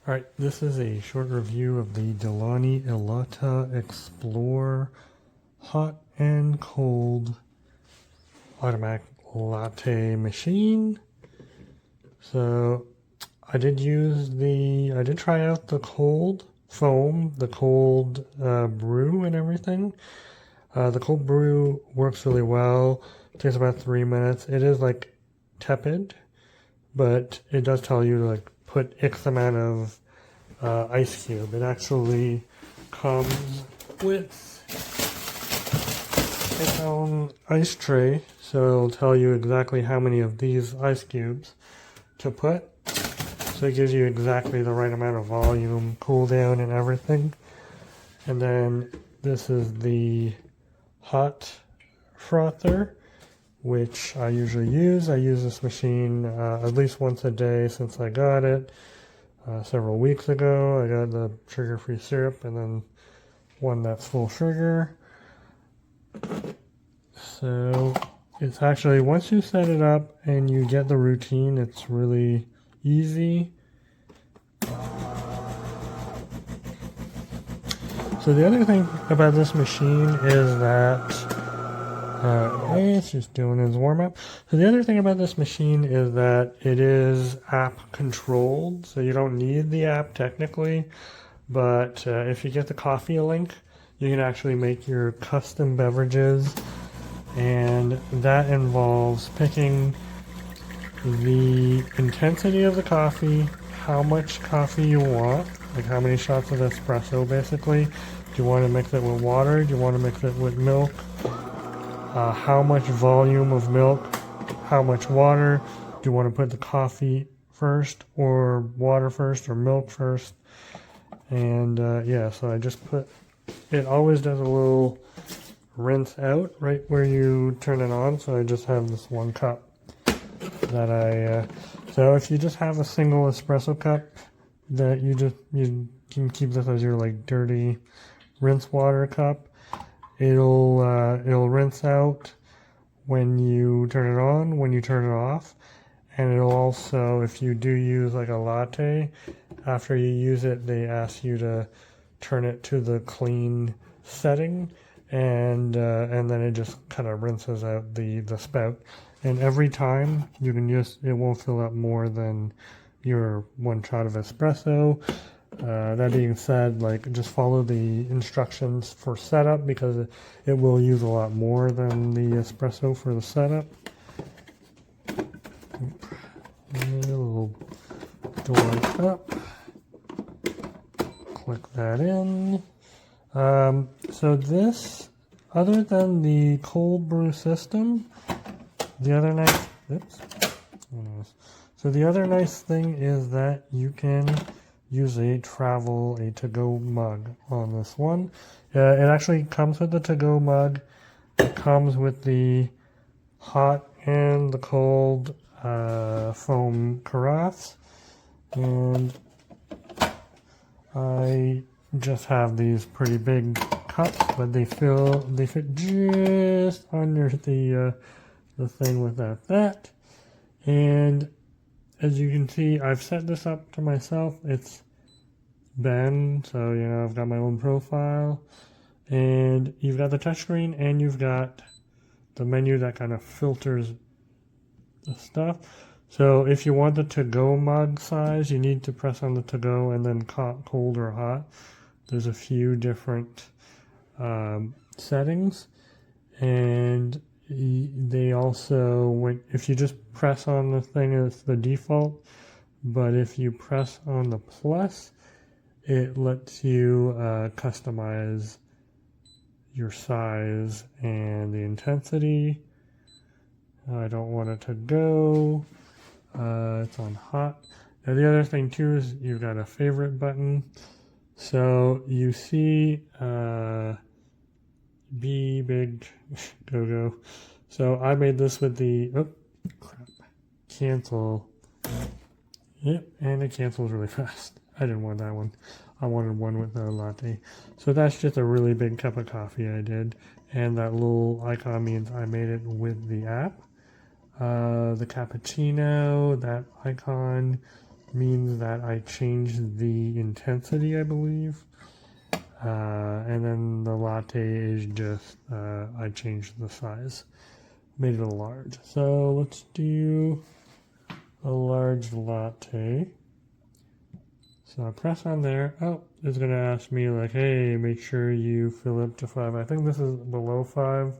Alright, this is a short review of the Eletta Explore hot and cold automatic latte machine. So I did try out the cold foam, the cold brew and everything. The cold brew works really well. It takes about 3 minutes. It is like tepid, but it does tell you to like put X amount of ice cube. It actually comes with its own ice tray, so it'll tell you exactly how many of these ice cubes to put. So it gives you exactly the right amount of volume, cool down, and everything. And then this is the hot frother, which I usually use. I use this machine at least once a day since I got it. Several weeks ago, I got the sugar-free syrup and then one that's full sugar. So it's actually, once you set it up and you get the routine, it's really easy. So the other thing about this machine is that it's just doing his warm-up. So the other thing about this machine is that it is app controlled, so you don't need the app technically, but if you get the coffee link, you can actually make your custom beverages, and that involves picking the intensity of the coffee, how much coffee you want, like how many shots of espresso basically. Do you want to mix it with water? Do you want to mix it with milk? How much volume of milk, how much water, do you want to put the coffee first or water first or milk first? And yeah, so I just put, it always does a little rinse out right where you turn it on, so I just have this one cup that so if you just have a single espresso cup, that you can keep this as your like dirty rinse water cup. It'll rinse out when you turn it on, when you turn it off, and it'll also, if you do use like a latte, after you use it, they ask you to turn it to the clean setting, and then it just kind of rinses out the spout. And every time you can it won't fill up more than your one shot of espresso. That being said, like, just follow the instructions for setup because it will use a lot more than the espresso for the setup. A little door up. Click that in. So this, other than the cold brew system, the other nice, so the other nice thing is that you can use a to-go mug on this one. It actually comes with the to-go mug. It comes with the hot and the cold foam carafes. And I just have these pretty big cups, but they fit just under the thing without that. And as you can see, I've set this up to myself. It's Ben, so you know, I've got my own profile, and you've got the touchscreen, and you've got the menu that kind of filters the stuff. So if you want the to-go mug size, you need to press on the to-go and then cold or hot. There's a few different settings, and they also, if you just press on the thing, it's the default, but if you press on the plus, it lets you customize your size and the intensity. I don't want it to go. It's on hot. Now the other thing too is you've got a favorite button. So you see be big, go. So I made this with the, cancel. Yep, and it cancels really fast. I didn't want that one. I wanted one with a latte. So that's just a really big cup of coffee I did. And that little icon means I made it with the app. The cappuccino, that icon means that I changed the intensity, I believe. And then the latte is just, I changed the size, made it a large. So let's do a large latte. So I press on there. Oh, it's going to ask me like, hey, make sure you fill up to 5. I think this is below 5,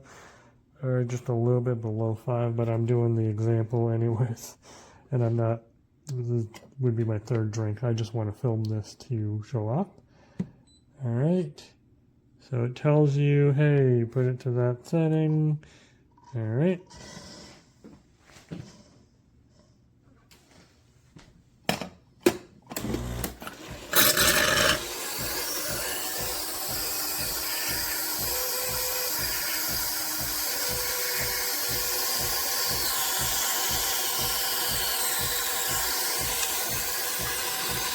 or just a little bit below 5, but I'm doing the example anyways. And I'm not, this would be my third drink. I just want to film this to show up. All right. So it tells you, hey, put it to that setting. All right.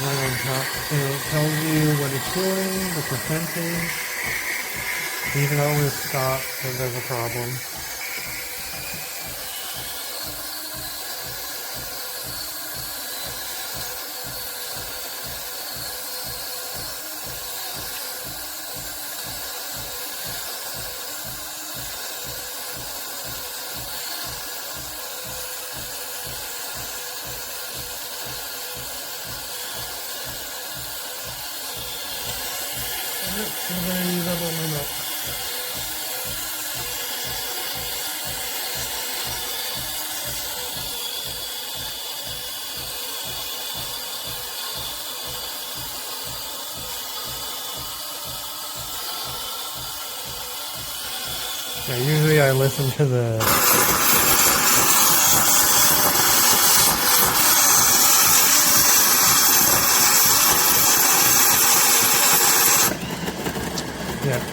Right on top, and it tells you what it's doing, the percentage. You can always stop if there's a problem. I'm going to use up all my milk. Yeah, usually I listen to the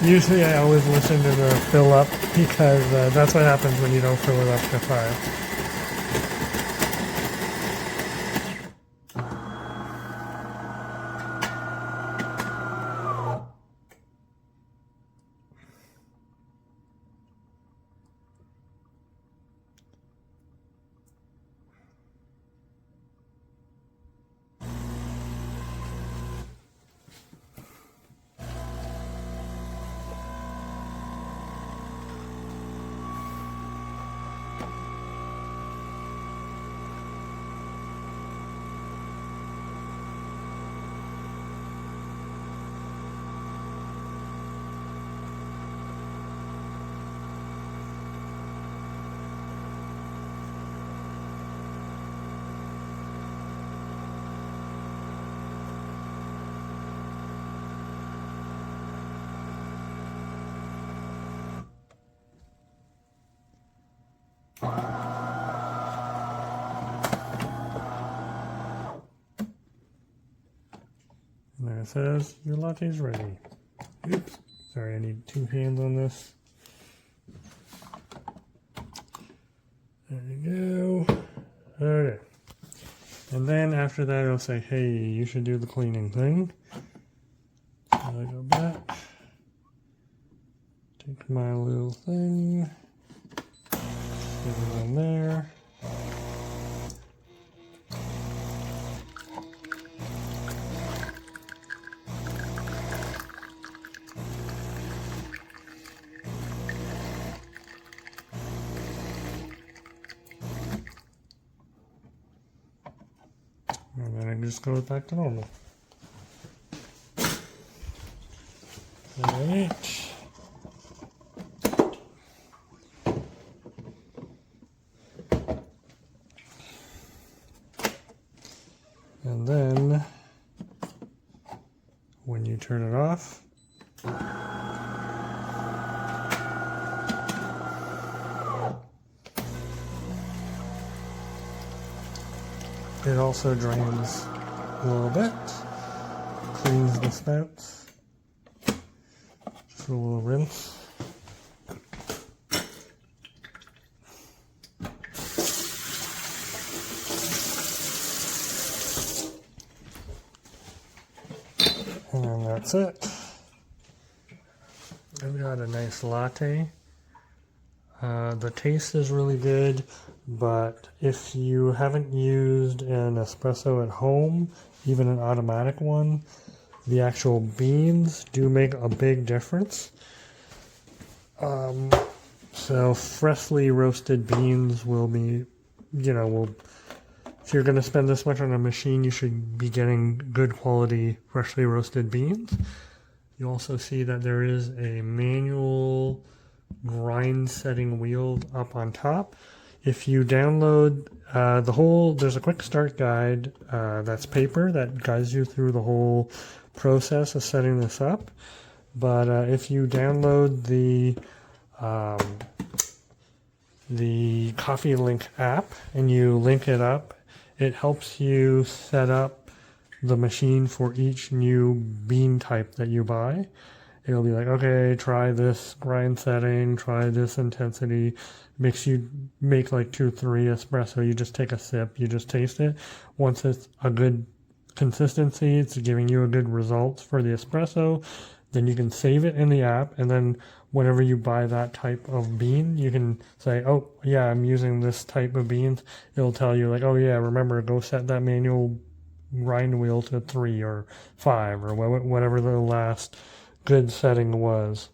usually I always listen to the fill up because that's what happens when you don't fill it up to 5. And there it says, your latte's ready. Oops, sorry, I need 2 hands on this. There you go. Okay. And then after that, it'll say, hey, you should do the cleaning thing. So I go back, take my little thing, get it in there. And then it just goes back to normal. Alright. And then when you turn it off, it also drains a little bit, cleans the spouts, just a little rinse. And then that's it. I've got a nice latte. The taste is really good. but if you haven't used an espresso at home, even an automatic one, the actual beans do make a big difference. So freshly roasted beans will be, if you're going to spend this much on a machine, you should be getting good quality freshly roasted beans. You also see that there is a manual grind setting wheel up on top. If you download there's a quick start guide that's paper that guides you through the whole process of setting this up. But if you download the Coffee Link app and you link it up, it helps you set up the machine for each new bean type that you buy. It'll be like, okay, try this grind setting, try this intensity. Makes you make like 2-3 espresso. You just take a sip, you just taste it. Once it's a good consistency, it's giving you a good result for the espresso, then you can save it in the app, and then whenever you buy that type of bean, you can say, oh yeah, I'm using this type of beans. It'll tell you like, oh yeah, remember, go set that manual grind wheel to 3 or 5 or whatever the last good setting was.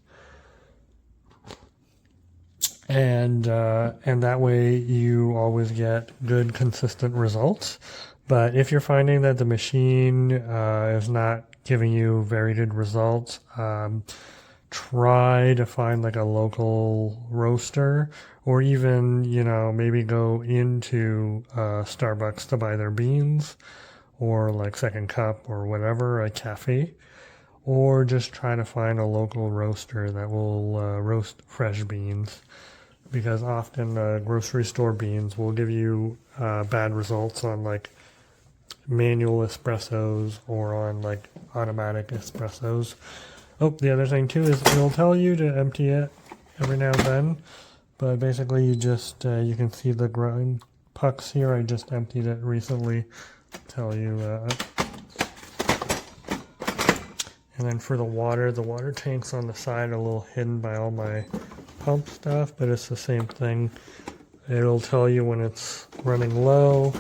And that way you always get good consistent results. But if you're finding that the machine is not giving you very good results, try to find like a local roaster, or even, maybe go into Starbucks to buy their beans, or like Second Cup or whatever, a cafe, or just try to find a local roaster that will roast fresh beans. Because often grocery store beans will give you bad results on like manual espressos or on like automatic espressos. Oh, the other thing too is it'll tell you to empty it every now and then, but basically you just you can see the grind pucks here. I just emptied it recently. Tell you. And then for the water tank's on the side, a little hidden by all my pump stuff, but it's the same thing. It'll tell you when it's running low,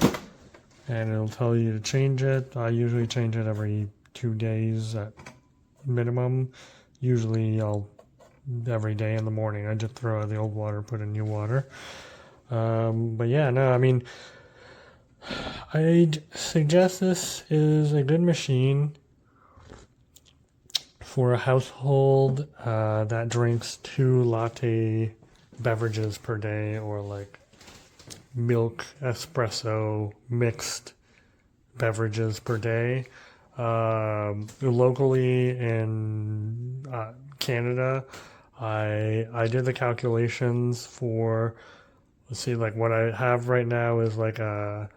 and it'll tell you to change it. I usually change it every 2 days at minimum. Usually every day in the morning. I just throw out the old water, put in new water. But yeah, no, I mean, I'd suggest this is a good machine for a household that drinks 2 latte beverages per day, or like milk espresso mixed beverages per day. Locally in Canada, I did the calculations for, let's see, like what I have right now is like a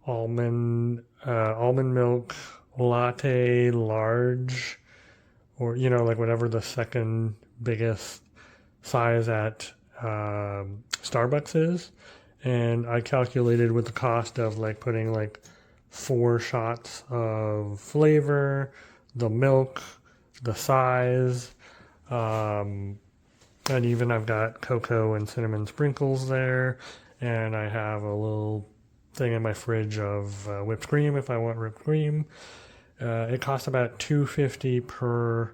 almond milk latte large, or like whatever the second biggest size at Starbucks is. And I calculated with the cost of like putting like 4 shots of flavor, the milk, the size, and even I've got cocoa and cinnamon sprinkles there, and I have a little thing in my fridge of whipped cream if I want whipped cream. It costs about $2.50 per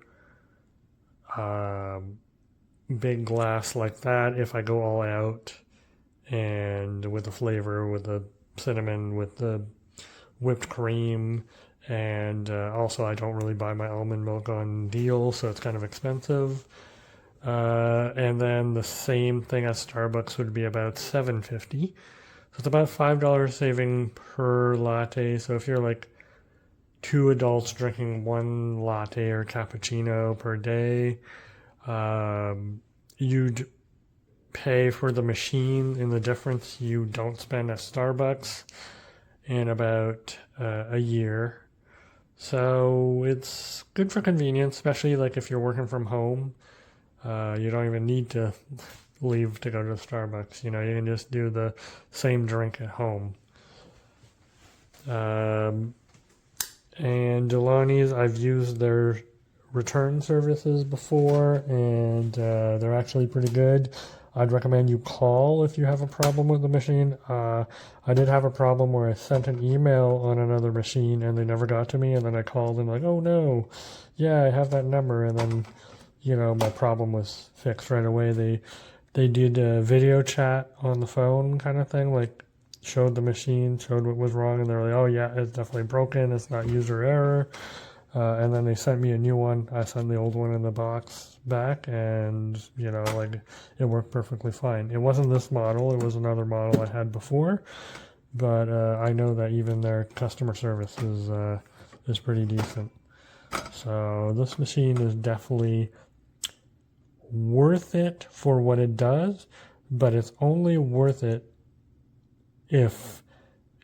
big glass like that if I go all out, and with the flavor, with the cinnamon, with the whipped cream, and also I don't really buy my almond milk on deal, so it's kind of expensive. And then the same thing at Starbucks would be about $7.50. So it's about $5 saving per latte. So if you're like 2 adults drinking 1 latte or cappuccino per day, you'd pay for the machine in the difference you don't spend at Starbucks in about a year. So it's good for convenience, especially like if you're working from home. You don't even need to leave to go to Starbucks. You can just do the same drink at home. And Delaney's, I've used their return services before, and they're actually pretty good. I'd recommend you call if you have a problem with the machine. I did have a problem where I sent an email on another machine and they never got to me, and then I called and like, oh no, yeah, I have that number, and then, you know, my problem was fixed right away. They did a video chat on the phone kind of thing, like showed the machine, showed what was wrong, and they're like, oh yeah, it's definitely broken, it's not user error. And then they sent me a new one. I sent the old one in the box back, and you know, like, it worked perfectly fine. It wasn't this model, it was another model I had before, but I know that even their customer service is pretty decent. So this machine is definitely worth it for what it does, but it's only worth it if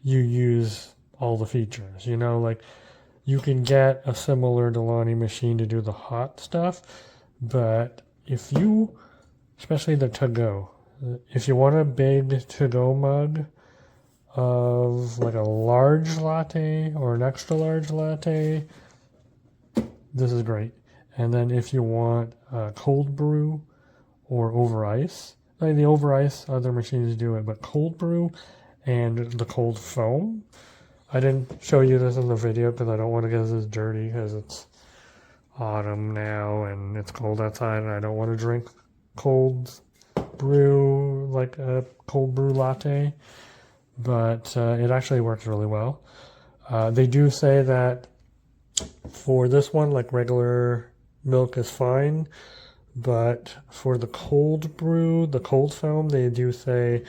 you use all the features. You know, like, you can get a similar Delaney machine to do the hot stuff, but if you, especially the to-go, if you want a big to-go mug of like a large latte or an extra large latte, this is great. And then if you want cold brew or over ice, like the over ice, other machines do it, but cold brew and the cold foam, I didn't show you this in the video because I don't want to get this dirty, because it's autumn now and it's cold outside and I don't want to drink cold brew, like a cold brew latte, but it actually works really well. They do say that for this one, like, regular milk is fine, but for the cold brew, the cold foam, they do say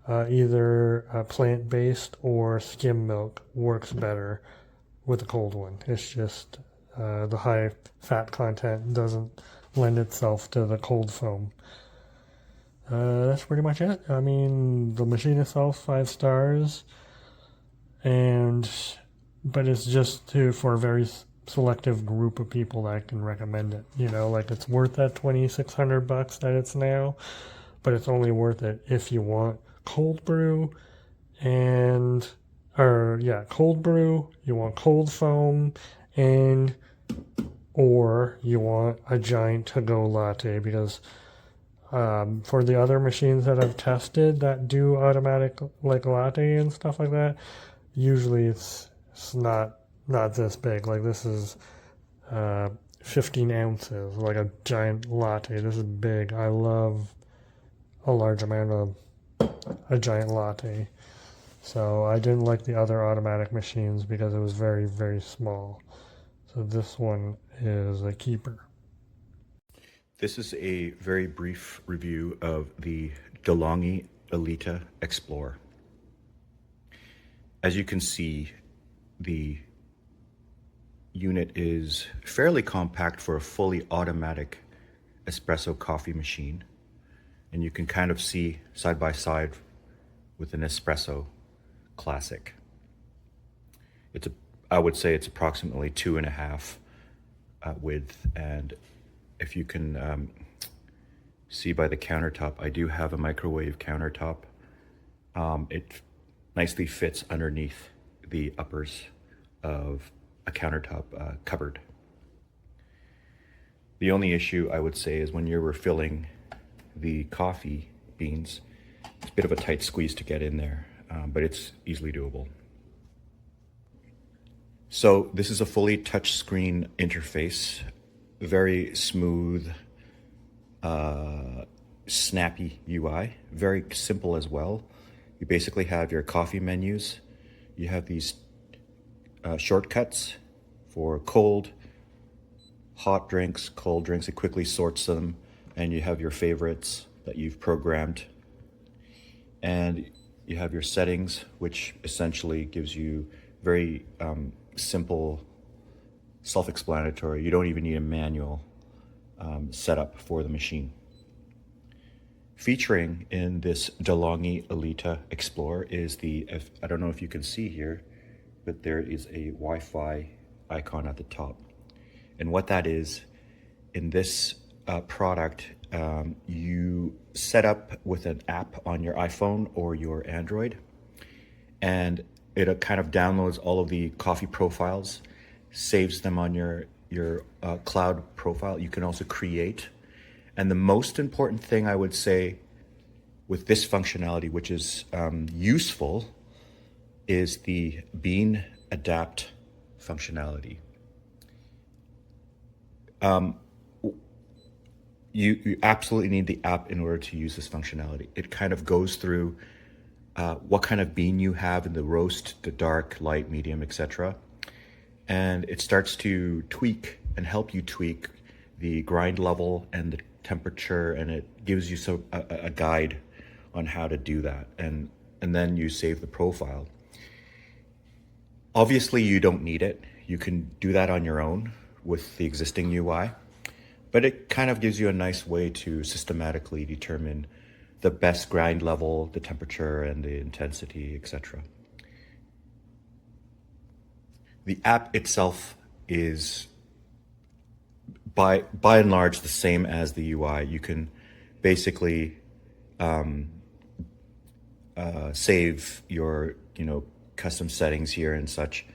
either plant-based or skim milk works better with the cold one. It's just the high fat content doesn't lend itself to the cold foam. That's pretty much it. I mean, the machine itself, 5 stars, but it's just for a very selective group of people that I can recommend it. You know, like, it's worth that $2,600 that it's now, but it's only worth it if you want cold brew cold brew, you want cold foam, or you want a giant to-go latte, because for the other machines that I've tested that do automatic, like, latte and stuff like that, usually it's not this big. Like, this is 15 ounces, like a giant latte. This is big. I love a large amount of a giant latte. So I didn't like the other automatic machines because it was very, very small. So this one is a keeper. This is a very brief review of the DeLonghi Eletta Explorer. As you can see, the unit is fairly compact for a fully automatic espresso coffee machine. And you can kind of see side by side with an Espresso Classic. I would say it's approximately 2.5 width, and if you can see by the countertop, I do have a microwave countertop. It nicely fits underneath the uppers of a countertop cupboard. The only issue I would say is when you're refilling the coffee beans, it's a bit of a tight squeeze to get in there, but it's easily doable. So this is a fully touchscreen interface, very smooth, snappy UI, very simple as well. You basically have your coffee menus. You have these shortcuts for cold, hot drinks, cold drinks. It quickly sorts them, and you have your favorites that you've programmed. And you have your settings, which essentially gives you very simple, self-explanatory. You don't even need a manual setup for the machine. Featuring in this DeLonghi Eletta Explorer is I don't know if you can see here, but there is a Wi-Fi icon at the top. And what that is, in this product, you set up with an app on your iPhone or your Android, and it kind of downloads all of the coffee profiles, saves them on your cloud profile. You can also create. And the most important thing I would say with this functionality, which is useful, is the bean adapt functionality. You absolutely need the app in order to use this functionality. It kind of goes through what kind of bean you have in the roast, the dark, light, medium, etc. And it starts to tweak and help you tweak the grind level and the temperature, and it gives you a guide on how to do that. And then you save the profile. Obviously, you don't need it. You can do that on your own with the existing UI, but it kind of gives you a nice way to systematically determine the best grind level, the temperature, and the intensity, etc. The app itself is by and large the same as the UI. You can basically save your custom settings here and such.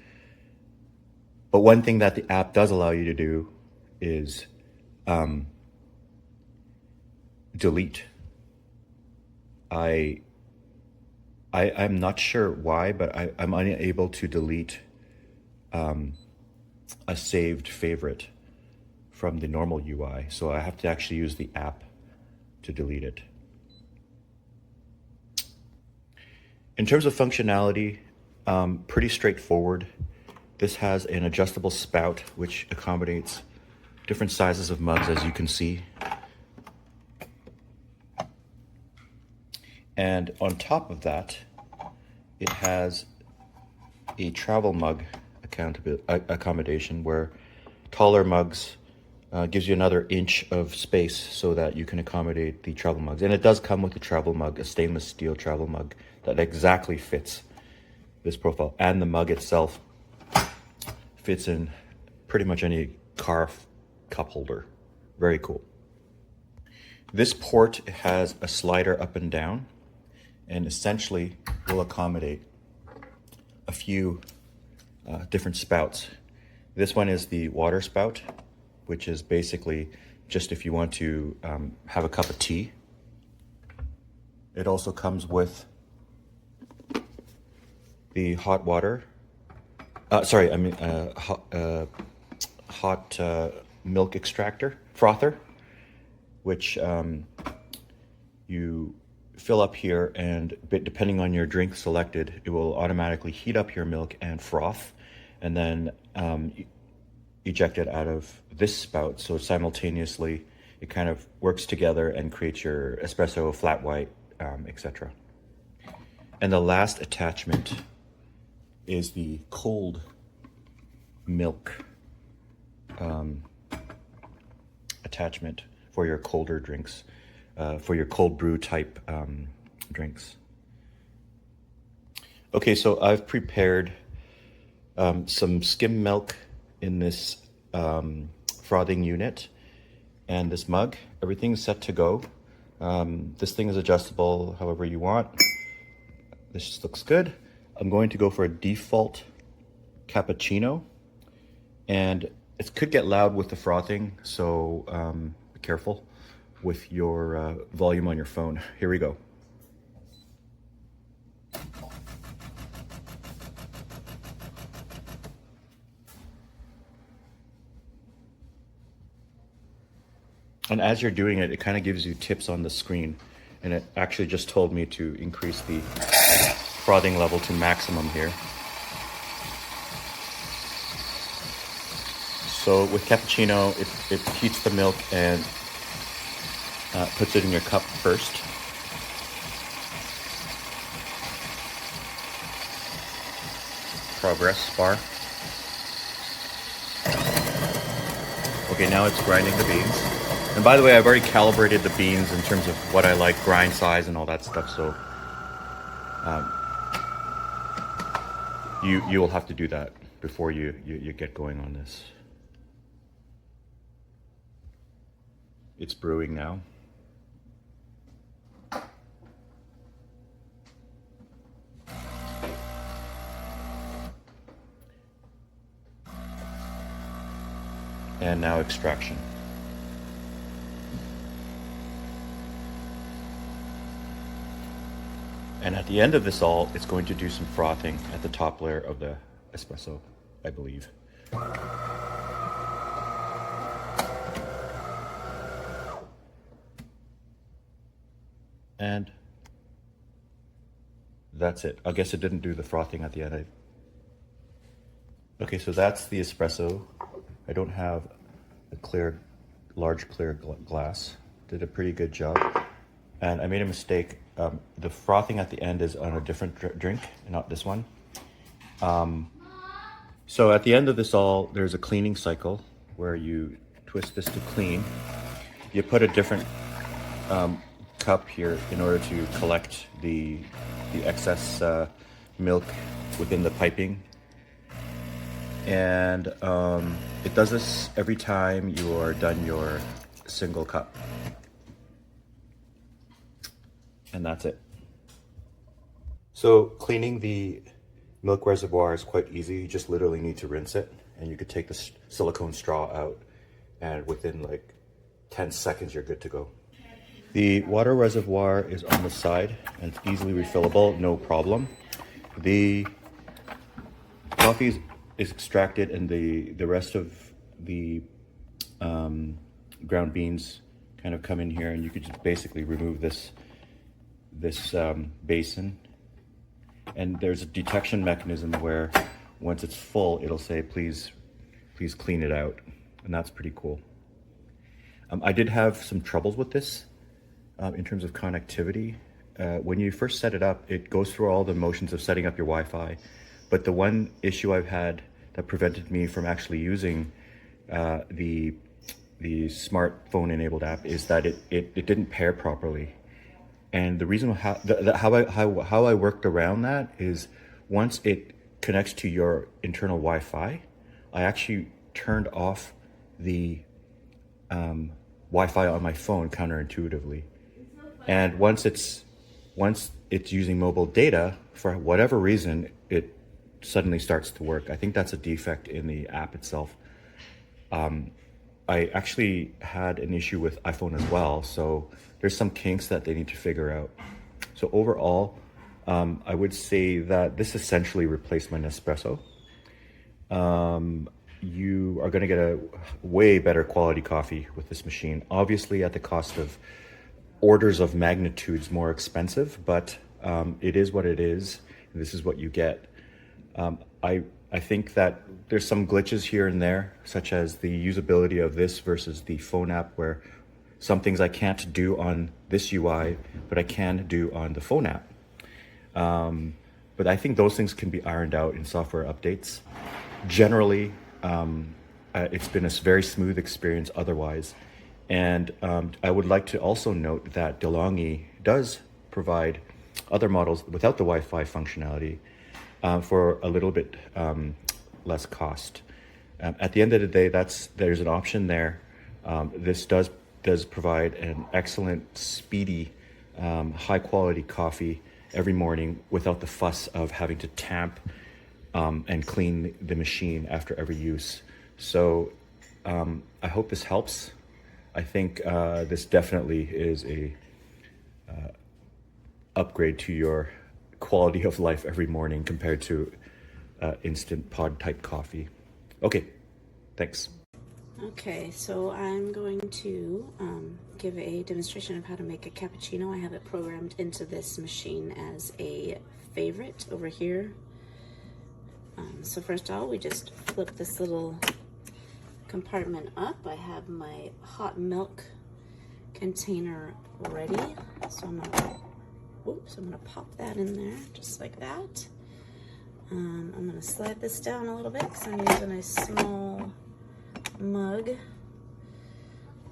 But one thing that the app does allow you to do is delete. I'm not sure why, but I'm unable to delete a saved favorite from the normal UI. So I have to actually use the app to delete it. In terms of functionality, pretty straightforward. This has an adjustable spout, which accommodates different sizes of mugs, as you can see. And on top of that, it has a travel mug accommodation where taller mugs gives you another inch of space so that you can accommodate the travel mugs. And it does come with a travel mug, a stainless steel travel mug that exactly fits this profile. And the mug itself fits in pretty much any car cup holder. Very cool. This port has a slider up and down, and essentially will accommodate a few different spouts. This one is the water spout, which is basically just if you want to have a cup of tea. It also comes with the hot water. Hot milk extractor, frother, which you fill up here, and depending on your drink selected, it will automatically heat up your milk and froth, and then eject it out of this spout. So simultaneously, it kind of works together and creates your espresso, flat white, etc. And the last attachment is the cold milk attachment for your colder drinks, for your cold brew type drinks. Okay, so I've prepared some skim milk in this frothing unit and this mug. Everything's set to go. This thing is adjustable however you want. This looks good. I'm going to go for a default cappuccino, and it could get loud with the frothing, so be careful with your volume on your phone. Here we go. And as you're doing it, it kind of gives you tips on the screen, and it actually just told me to increase the frothing level to maximum here. So with cappuccino, it heats the milk and puts it in your cup first. Progress bar. Okay, now it's grinding the beans. And by the way, I've already calibrated the beans in terms of what I like, grind size and all that stuff. So you will have to do that before you get going on this. It's brewing now. And now extraction. And at the end of this all, it's going to do some frothing at the top layer of the espresso, I believe. And that's it. I guess it didn't do the frothing at the end. Okay, so that's the espresso. I don't have a large clear glass. Did a pretty good job. And I made a mistake. The frothing at the end is on a different drink, not this one. So at the end of this all, there's a cleaning cycle where you twist this to clean. You put a different cup here in order to collect the excess milk within the piping. And it does this every time you are done your single cup. And that's it. So cleaning the milk reservoir is quite easy. You just literally need to rinse it, and you could take the silicone straw out, and within like 10 seconds you're good to go. The water reservoir is on the side and it's easily refillable, no problem. The coffee is extracted, and the rest of the ground beans kind of come in here, and you could just basically remove this basin. And there's a detection mechanism where once it's full, it'll say, please clean it out. And that's pretty cool. I did have some troubles with this in terms of connectivity. When you first set it up, it goes through all the motions of setting up your Wi-Fi. But the one issue I've had that prevented me from actually using the smartphone enabled app is that it didn't pair properly. And the reason how I worked around that is once it connects to your internal Wi-Fi, I actually turned off the Wi-Fi on my phone counterintuitively. And once it's using mobile data, for whatever reason, it suddenly starts to work. I think that's a defect in the app itself. I actually had an issue with iPhone as well, so there's some kinks that they need to figure out. So overall, I would say that this essentially replaced my Nespresso. You are going to get a way better quality coffee with this machine, obviously at the cost of orders of magnitudes more expensive, but it is what it is. This is what you get. I think that there's some glitches here and there, such as the usability of this versus the phone app, where some things I can't do on this UI, but I can do on the phone app. But I think those things can be ironed out in software updates. Generally, it's been a very smooth experience otherwise. And I would like to also note that DeLonghi does provide other models without the Wi-Fi functionality for a little bit less cost. At the end of the day, there's an option there. This does provide an excellent, speedy, high-quality coffee every morning without the fuss of having to tamp and clean the machine after every use. So I hope this helps. I think this definitely is a upgrade to your quality of life every morning compared to instant pod type coffee. Okay, thanks. Okay, so I'm going to give a demonstration of how to make a cappuccino. I have it programmed into this machine as a favorite over here. So first of all, we just flip this little compartment up. I have my hot milk container ready. So I'm gonna pop that in there just like that. I'm gonna slide this down a little bit because I'm using a small mug.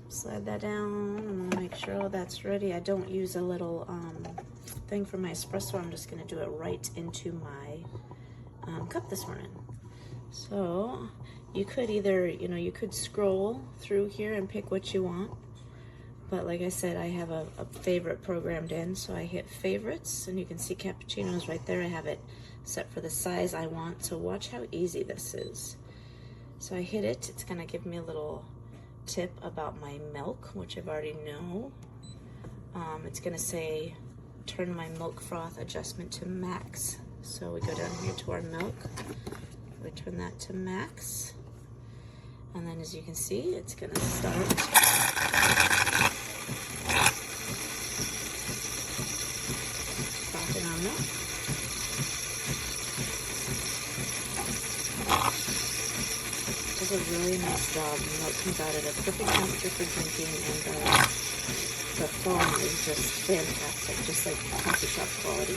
Slide that down. I'm gonna make sure that's ready. I don't use a little thing for my espresso. I'm just gonna do it right into my cup this morning. So you could either, you could scroll through here and pick what you want. But like I said, I have a favorite programmed in, so I hit favorites, and you can see cappuccinos right there. I have it set for the size I want, so watch how easy this is. So I hit it. It's gonna give me a little tip about my milk, which I've already know. It's gonna say turn my milk froth adjustment to max. So we go down here to our milk, we turn that to max, and then as you can see, it's gonna start frothing our milk. Does a really nice job. The milk comes out at a perfect temperature for drinking, and the foam is just fantastic, just like coffee shop quality.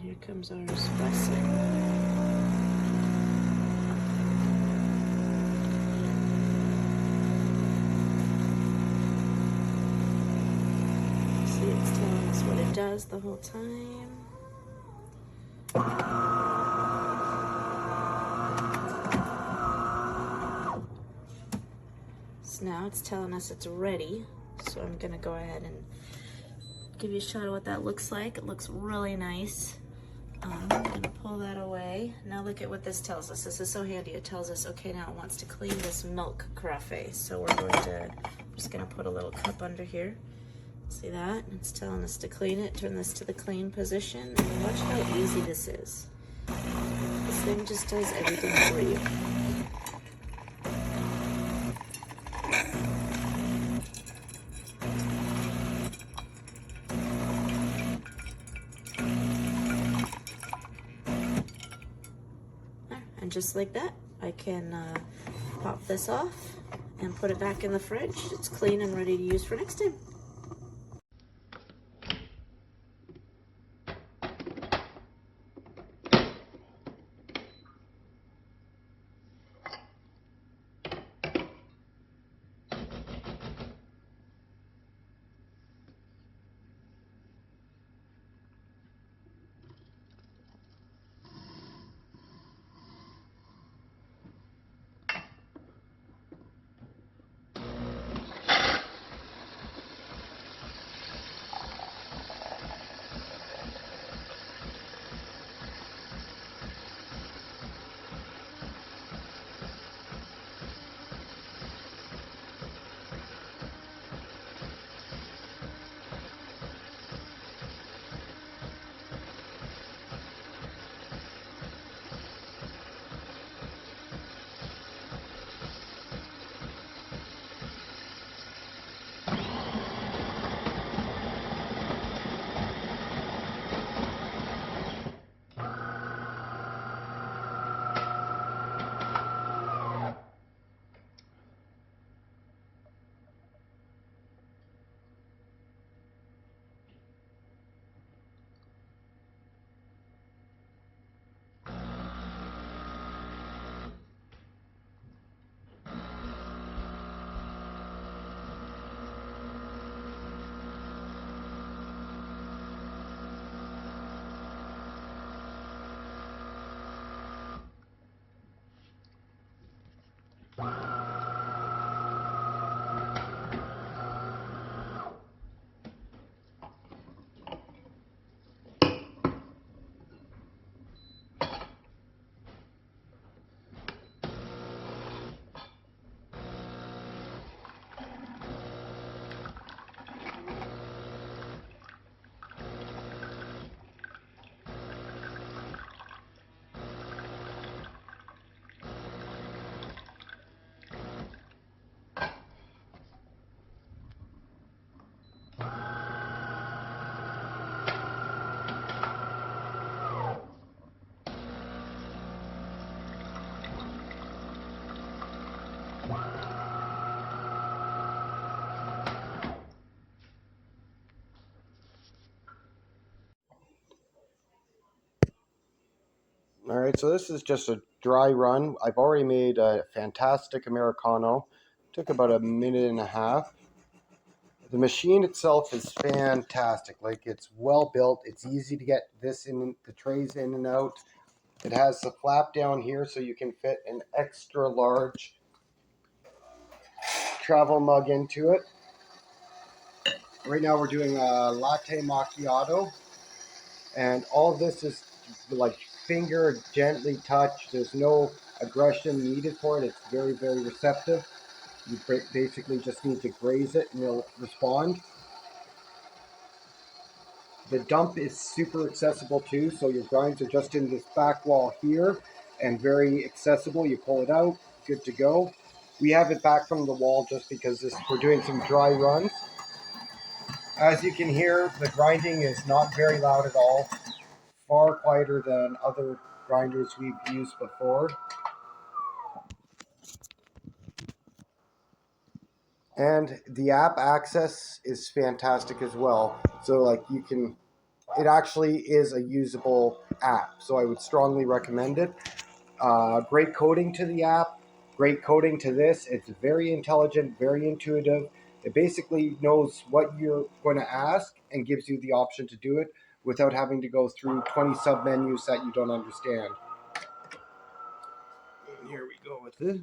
Here comes our espresso. See, it's telling us what it does the whole time. So now it's telling us it's ready. So I'm gonna go ahead and give you a shot of what that looks like. It looks really nice. I'm gonna pull that away. Now look at what this tells us. This is so handy. It tells us, okay, now it wants to clean this milk carafe. So we're going to, I'm just gonna put a little cup under here. See that? It's telling us to clean it. Turn this to the clean position. And watch how easy this is. This thing just does everything for you. And just like that, I can pop this off and put it back in the fridge. It's clean and ready to use for next time. All right, so this is just a dry run. I've already made a fantastic Americano. Took about a minute and a half. The machine itself is fantastic. Like, it's well built. It's easy to get this in, the trays in and out. It has the flap down here so you can fit an extra large travel mug into it. Right now we're doing a latte macchiato, and all of this is like finger gently touched. There's no aggression needed for it. It's very, very receptive. You basically just need to graze it and it'll respond. The dump is super accessible too, so your grinds are just in this back wall here and very accessible. You pull it out, good to go. We have it back from the wall just because we're doing some dry runs. As you can hear, the grinding is not very loud at all, far quieter than other grinders we've used before. And the app access is fantastic as well. So like it actually is a usable app. So I would strongly recommend it. Great coding to the app, great coding to this. It's very intelligent, very intuitive. It basically knows what you're going to ask and gives you the option to do it without having to go through 20 sub-menus that you don't understand. And here we go with this.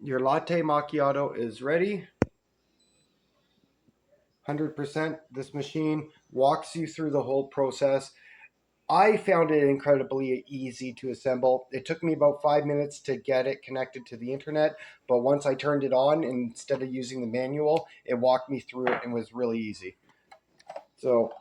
Your latte macchiato is ready. 100%. This machine walks you through the whole process. I found it incredibly easy to assemble. It took me about 5 minutes to get it connected to the internet, but once I turned it on, instead of using the manual, it walked me through it and was really easy. So